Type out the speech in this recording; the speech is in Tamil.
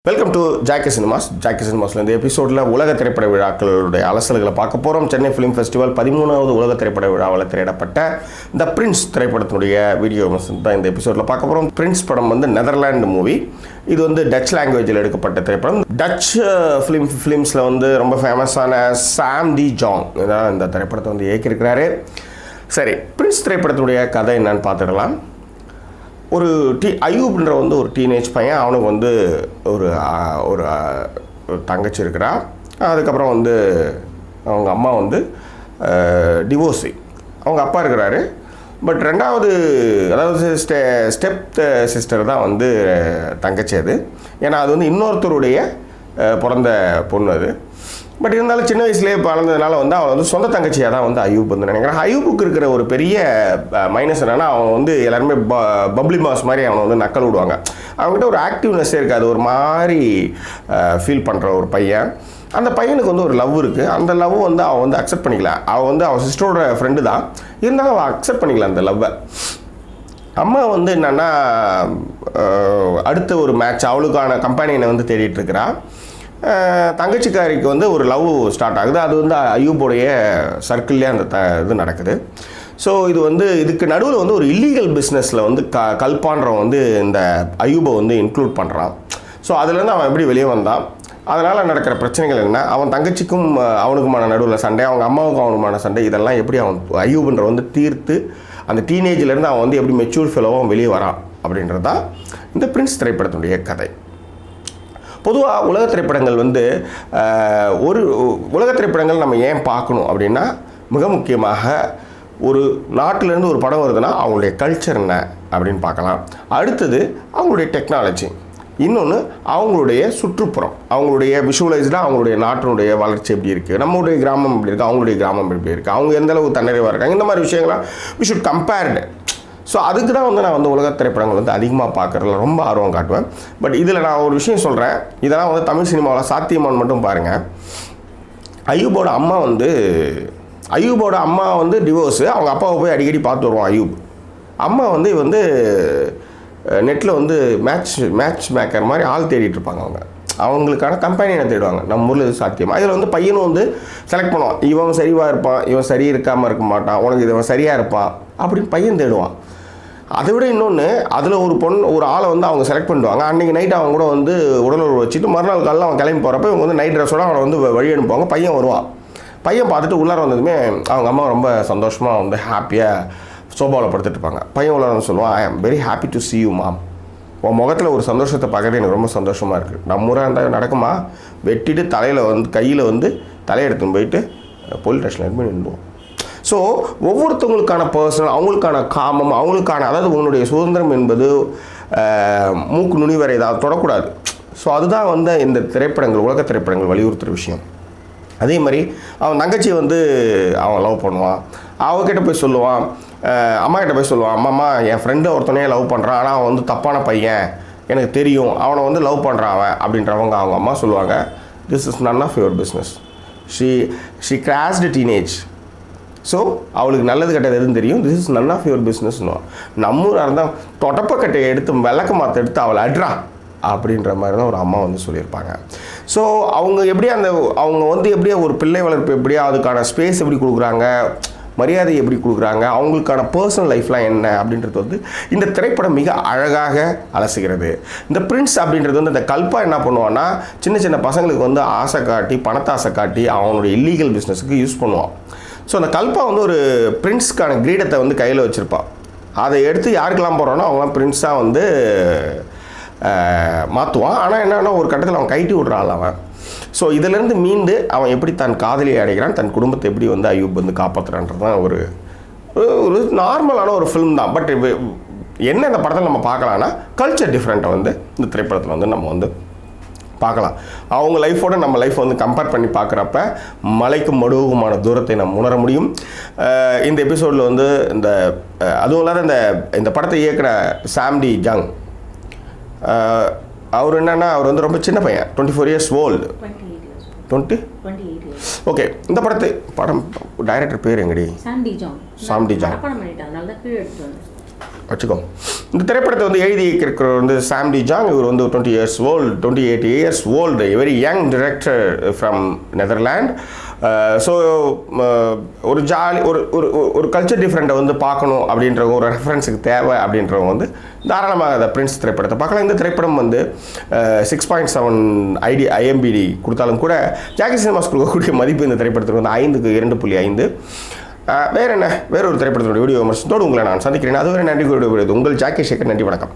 Welcome to Jackie cinemas. Jackie சினிமாஸில் இந்த எபிசோடில் உலக திரைப்பட விழாக்களுடைய அலசல்களை பார்க்க போகிறோம். சென்னை ஃபிலிம் ஃபெஸ்டிவல் 13வது உலக திரைப்பட விழாவில் திரையிடப்பட்ட த பிரின்ஸ் திரைப்படத்தினுடைய வீடியோ தான் இந்த எபிசோடில் பார்க்க போகிறோம். பிரின்ஸ் படம் வந்து நெதர்லாண்டு மூவி. இது வந்து டச் லாங்குவேஜில் எடுக்கப்பட்ட திரைப்படம். டச் ஃபிலிம்ஸில் வந்து ரொம்ப ஃபேமஸான சாம் டி ஜாங் தான் இந்த திரைப்படத்தை வந்து இயக்கியிருக்கிறாரு. சரி, பிரின்ஸ் திரைப்படத்தினுடைய கதை என்னன்னு பார்த்துடலாம். ஒரு அயூப்ன்ற வந்து ஒரு டீனேஜ் பையன். அவனுக்கு வந்து ஒரு தங்கச்சி இருக்கிறா. அதுக்கப்புறம் வந்து அவங்க அம்மா வந்து டிவோர்ஸி. அவங்க அப்பா இருக்கிறாரு. பட் ரெண்டாவது, அதாவது ஸ்டெப் சிஸ்டர் தான் வந்து தங்கச்சி. அது ஏன்னா அது வந்து இன்னொருத்தருடைய பிறந்த பொண்ணு அது. பட் இருந்தாலும் சின்ன வயசுலேயே வளர்ந்ததுனால வந்து அவன் வந்து சொந்த தங்கச்சியாக தான் வந்து அயூப் வந்து நினைக்கிறேன். அயூப்புக்கு இருக்கிற ஒரு பெரிய மைனஸ் என்னென்னா, அவன் வந்து எல்லாருமே பப்ளி பாஸ் மாதிரி அவனை வந்து நக்கல் விடுவாங்க. அவங்ககிட்ட ஒரு ஆக்டிவ்னஸ்ஸே இருக்காது. ஒரு மாதிரி ஃபீல் பண்ணுற ஒரு பையன். அந்த பையனுக்கு வந்து ஒரு லவ் இருக்குது. அந்த லவ் வந்து அவன் வந்து அக்செப்ட் பண்ணிக்கல. அவன் வந்து அவன் சிஸ்டரோட ஃப்ரெண்டு தான், இருந்தாலும் அவன் அக்செப்ட் பண்ணிக்கல அந்த லவ்வை. அம்மா வந்து என்னென்னா, அடுத்த ஒரு மேட்ச் அவளுக்கான கம்பெனியை வந்து தேடிட்டு இருக்கிறா. தங்கச்சிக்காரிக்கு வந்து ஒரு லவ் ஸ்டார்ட் ஆகுது. அது வந்து அயூபோடைய சர்க்கிள்லேயே அந்த இது நடக்குது. ஸோ இது வந்து இதுக்கு நடுவில் வந்து ஒரு இல்லீகல் பிஸ்னஸில் வந்து கல்பான்றவன் வந்து இந்த அயூபை வந்து இன்க்ளூட் பண்ணுறான். ஸோ அதுலேருந்து அவன் எப்படி வெளியே வந்தான், அதனால் நடக்கிற பிரச்சனைகள் என்ன, அவன் தங்கச்சிக்கும் அவனுக்குமான நடுவில் சண்டை, அவங்க அம்மாவுக்கும் அவனுக்குமான சண்டை, இதெல்லாம் எப்படி அவன் அயூபுன்ற வந்து தீர்த்து அந்த டீனேஜ்லேருந்து அவன் வந்து எப்படி மெச்சூர் ஃபெலோவாக வெளியே வரான் அப்படின்றது தான் இந்த பிரின்ஸ் திரைப்படத்தினுடைய கதை. பொதுவாக உலக திரைப்படங்கள் வந்து உலக திரைப்படங்கள் நம்ம ஏன் பார்க்கணும் அப்படின்னா, மிக முக்கியமாக ஒரு நாட்டிலேருந்து ஒரு படம் வருதுன்னா அவங்களுடைய கல்ச்சர் என்ன அப்படின்னு பார்க்கலாம். அடுத்தது அவங்களுடைய டெக்னாலஜி, இன்னொன்று அவங்களுடைய சுற்றுப்புறம், அவங்களுடைய விஷுவலைஸ்டாக அவங்களுடைய நாட்டினுடைய வளர்ச்சி எப்படி இருக்குது, நம்மளுடைய கிராமம் எப்படி இருக்குது, அவங்களுடைய கிராமம் எப்படி இருக்குது, அவங்க எந்தளவு தன்னிறைவாக இருக்காங்க, இந்த மாதிரி விஷயங்கள்லாம் வி ஷுட் கம்பேர்டு. ஸோ அதுக்கு தான் வந்து நான் வந்து உலக திரைப்படங்கள் வந்து அதிகமாக பார்க்குறதுல ரொம்ப ஆர்வம் காட்டுவேன். பட் இதில் நான் ஒரு விஷயம் சொல்கிறேன், இதெல்லாம் வந்து தமிழ் சினிமாவில் சாத்தியமானு மட்டும் பாருங்கள். அயூபோட அம்மா வந்து டிவோர்ஸு. அவங்க அப்பாவை போய் அடிக்கடி பார்த்து வருவான் அயூப். அம்மா வந்து நெட்டில் வந்து மேட்ச் மேக்கர் மாதிரி ஆள் தேடிட்டு இருப்பாங்க. அவங்களுக்கான கம்பெனியை தேடுவாங்க. நம்ம ஊரில் இது சாத்தியமாக. இதில் வந்து பையனும் வந்து செலக்ட் பண்ணுவான். இவன் சரிவாக இருப்பான், இவன் சரி இருக்காமல் இருக்க மாட்டான், உனக்கு இவன் சரியாக இருப்பான் அப்படின்னு பையன் தேடுவான். அதை விட இன்னொன்று, அதில் ஒரு ஆளை வந்து அவங்க செலக்ட் பண்ணுவாங்க. அன்றைக்கி நைட் அவங்க கூட வந்து உடலுறவு வச்சுட்டு மறுநாள் காலையில் அவன் கிளம்பி போகிறப்ப இவங்க வந்து நைட் ட்ரெஸ்ஸோட அவனை வந்து வழி அனுப்புவாங்க. பையன் வருவான். பையன் பார்த்துட்டு உள்ளார வந்ததுமே அவங்க அம்மா ரொம்ப சந்தோஷமாக வந்து ஹாப்பியாக சோபாவில் படுத்துட்டு இருப்பாங்க. பையன் உள்ளார வந்து சொல்லுவான், I am very happy to see you mom. உன் முகத்தில் ஒரு சந்தோஷத்தை பார்க்குறது எனக்கு ரொம்ப சந்தோஷமாக இருக்குது. நம்ம ஊராக இருந்தால் நடக்குமா, வெட்டிட்டு கையில் வந்து தலையெடுத்துன்னு போயிட்டு போலீஸ் ஸ்டேஷனில் அட்மிட் நின்றுவோம். ஸோ ஒவ்வொருத்தவங்களுக்கான பர்சனல், அவங்களுக்கான காமம், அவங்களுக்கான, அதாவது உன்னுடைய சுதந்திரம் என்பது மூக்கு நுனி வரை ஏதாவது தொடக்கூடாது. ஸோ அதுதான் வந்து இந்த திரைப்படங்கள், உலக திரைப்படங்கள் வலியுறுத்துகிற விஷயம். அதே மாதிரி அவன் தங்கச்சி வந்து அவன் லவ் பண்ணுவான். அவகிட்ட போய் சொல்லுவான், அம்மா கிட்ட போய் சொல்லுவான், அம்மா என் ஃப்ரெண்டை ஒருத்தனையே லவ் பண்ணுறான், ஆனால் அவன் வந்து தப்பான பையன், எனக்கு தெரியும், அவனை வந்து லவ் பண்ணுறான் அவன் அப்படின்றவங்க அவங்க அம்மா சொல்லுவாங்க, this is none of your business. She crossed teenage. So அவளுக்கு நல்லது கெட்டது எதுவும் தெரியும், this is none of your பிஸ்னஸ்னுவான். நம்மூராக இருந்தால் தொடப்பக்கட்டையை எடுத்து விளக்க மாற்ற எடுத்து அவளை அட்ரா அப்படின்ற மாதிரி தான் ஒரு அம்மா வந்து சொல்லியிருப்பாங்க. ஸோ அவங்க அவங்க வந்து எப்படியா ஒரு பிள்ளை வளர்ப்பு எப்படியா, அதுக்கான ஸ்பேஸ் எப்படி கொடுக்குறாங்க, மரியாதை எப்படி கொடுக்குறாங்க, அவங்களுக்கான பர்சனல் லைஃப்லாம் என்ன அப்படின்றது வந்து இந்த திரைப்படம் மிக அழகாக அலசுகிறது. இந்த பிரின்ஸ் அப்படின்றது வந்து இந்த கல்பா என்ன பண்ணுவான்னா, சின்ன சின்ன பசங்களுக்கு வந்து ஆசை காட்டி, பணத்தை ஆசை காட்டி அவனுடைய இல்லீகல் பிஸ்னஸுக்கு யூஸ் பண்ணுவான். ஸோ அந்த கல்பா வந்து ஒரு பிரின்ஸ்க்கான கிரீடத்தை வந்து கையில் வச்சுருப்பான். அதை எடுத்து யாருக்கெல்லாம் போகிறானோ அவங்களாம் பிரின்ஸாக வந்து மாற்றுவான். ஆனால் என்னன்னா, ஒரு கட்டத்தில் அவன் கைட்டி விட்றாள் அவன். ஸோ இதிலேருந்து மீண்டு அவன் எப்படி தன் காதலியை அடைகிறான், தன் குடும்பத்தை எப்படி வந்து அயூப் வந்து காப்பாற்றுறான்றது தான் ஒரு நார்மலான ஒரு ஃபிலிம் தான். பட் என்ன இந்த படத்தில் நம்ம பார்க்கலான்னா, கல்ச்சர் டிஃப்ரெண்ட்டை வந்து இந்த திரைப்படத்தில் வந்து நம்ம வந்து பார்க்கலாம். அவங்க லைஃபோட நம்ம லைஃப் வந்து கம்பேர் பண்ணி பார்க்குறப்ப மலைக்கும் மடுவுக்குமான தூரத்தை நம்ம உணர முடியும். இந்த எபிசோடில் வந்து அதுவும் இல்லாத இந்த படத்தை இயக்குற சாம் டி ஜாங், அவர் என்னென்னா, அவர் வந்து ரொம்ப சின்ன பையன், 24 years old. 28 ஓகே. இந்த படம் டைரக்டர் பேர் எங்கடி? சாம் டி ஜாங். வச்சுக்கோ. இந்த திரைப்படத்தை வந்து எழுதி இருக்கிறவர் வந்து சாம் டி ஜாங். இவர் வந்து 28 years old, very young director from Netherland. So ஒரு ஜாலி ஒரு கல்ச்சர் டிஃப்ரெண்ட்டை வந்து பார்க்கணும் அப்படின்றவங்க, ஒரு ரெஃபரன்ஸுக்கு தேவை அப்படின்றவங்க வந்து தாராளமாக அந்த பிரின்ஸ் திரைப்படத்தை பார்க்கலாம். இந்த திரைப்படம் வந்து 6.7 IMDb கொடுத்தாலும் கூட ஜாக்கி சினிமாஸ் கொடுக்கக்கூடிய மதிப்பு இந்த திரைப்படத்துக்கு வந்து 5க்கு 2.5. வேறு ஒரு திரைப்படத்தினுடைய வீடியோ விமர்சனத்தோடு உங்களை நான் சந்திக்கிறேன். அதுவரை நன்றி கூறுவது உங்கள் ஜாக்கி சேகர். நன்றி, வணக்கம்.